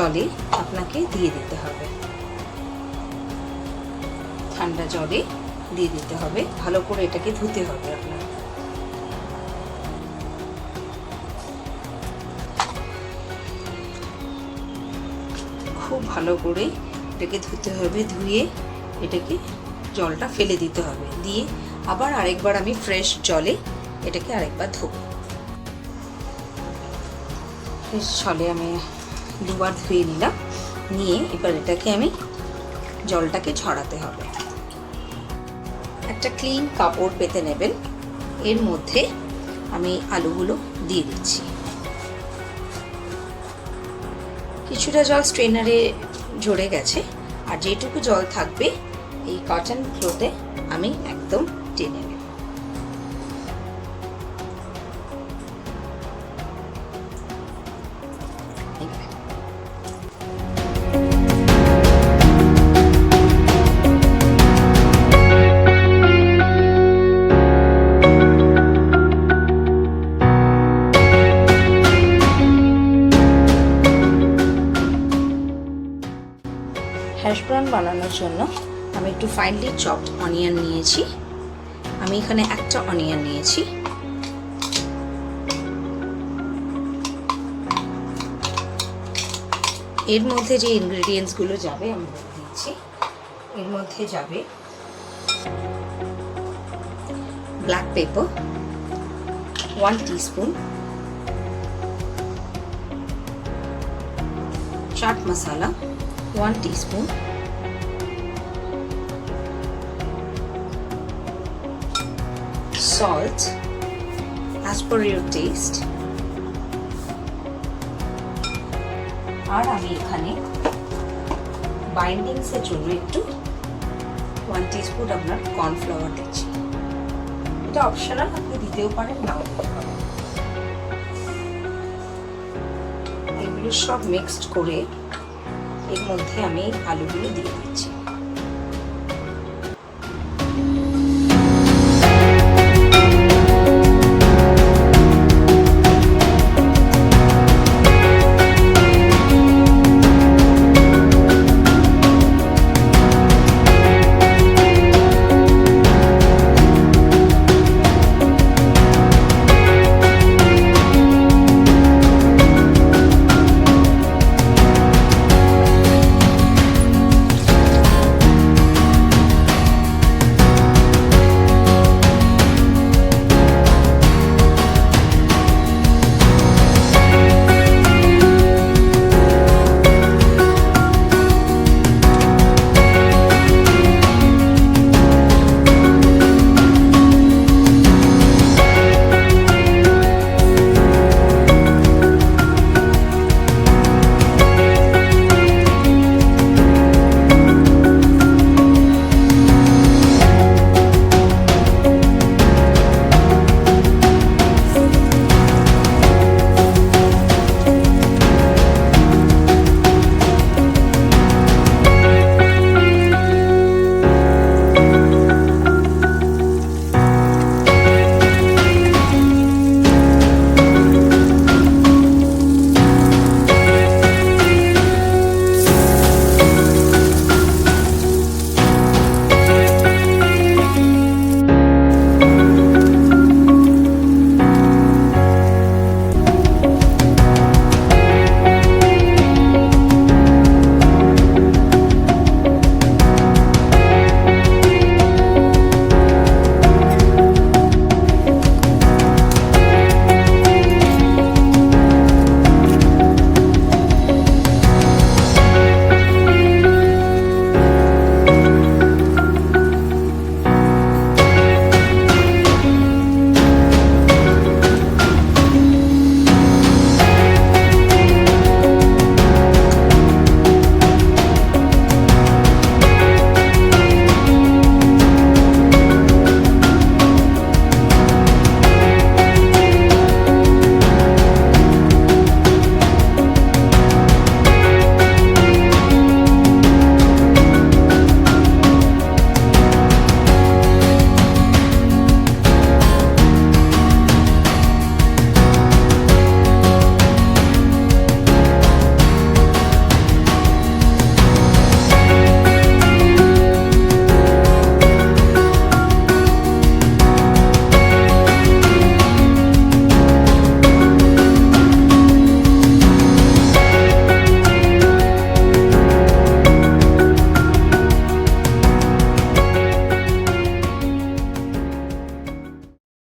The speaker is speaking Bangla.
জলে আপনাকে দিয়ে দিতে হবে, ঠান্ডা জলে দিয়ে দিতে হবে। ভালো করে এটাকে ধুতে হবে আপনার। খুব ভালো করে এটাকে ধুতে হবে, ধুয়ে এটাকে জলটা ফেলে দিতে হবে, দিয়ে আবার আরেকবার আমি ফ্রেশ জলে এটাকে আরেকবার ধোবো। ফ্রেশ জলে আমি দুবার ধুয়ে নিলাম, নিয়ে এবার এটাকে আমি জলটাকে ঝরাতে হবে। একটা ক্লিন কাপড় পেতে নেবেন, এর মধ্যে আমি আলুগুলো দিয়ে দিচ্ছি। কিছুটা জল স্ট্রেনারে ঝরে গেছে, আর যেটুকু জল থাকবে এই কটন ক্লথে আমি একদম টেনে নেব। হ্যাশ ব্রাউন বানানোর জন্য আমি একটু ফাইনলি চপড অনিয়ন নিয়েছি। আমি এখানে একটা অনিয়ন নিয়েছি। এর মধ্যে যে ইনগ্রেডিয়েন্টসগুলো যাবে আমি বলে দিচ্ছি। এর মধ্যে যাবে black pepper 1 teaspoon, chaat masala 1 teaspoon, salt as per your taste, আর আমি এখানে বাইন্ডিংস এর জন্য একটু 1 teaspoon আপনার কর্নফ্লাওয়ার দিচ্ছি। এটা অপশনাল, আপনি দিতেও পারেন নাও দিতে পারেন। এগুলো সব মিক্সড করে এর মধ্যে আমি আলুগুলো দিয়ে দিচ্ছি।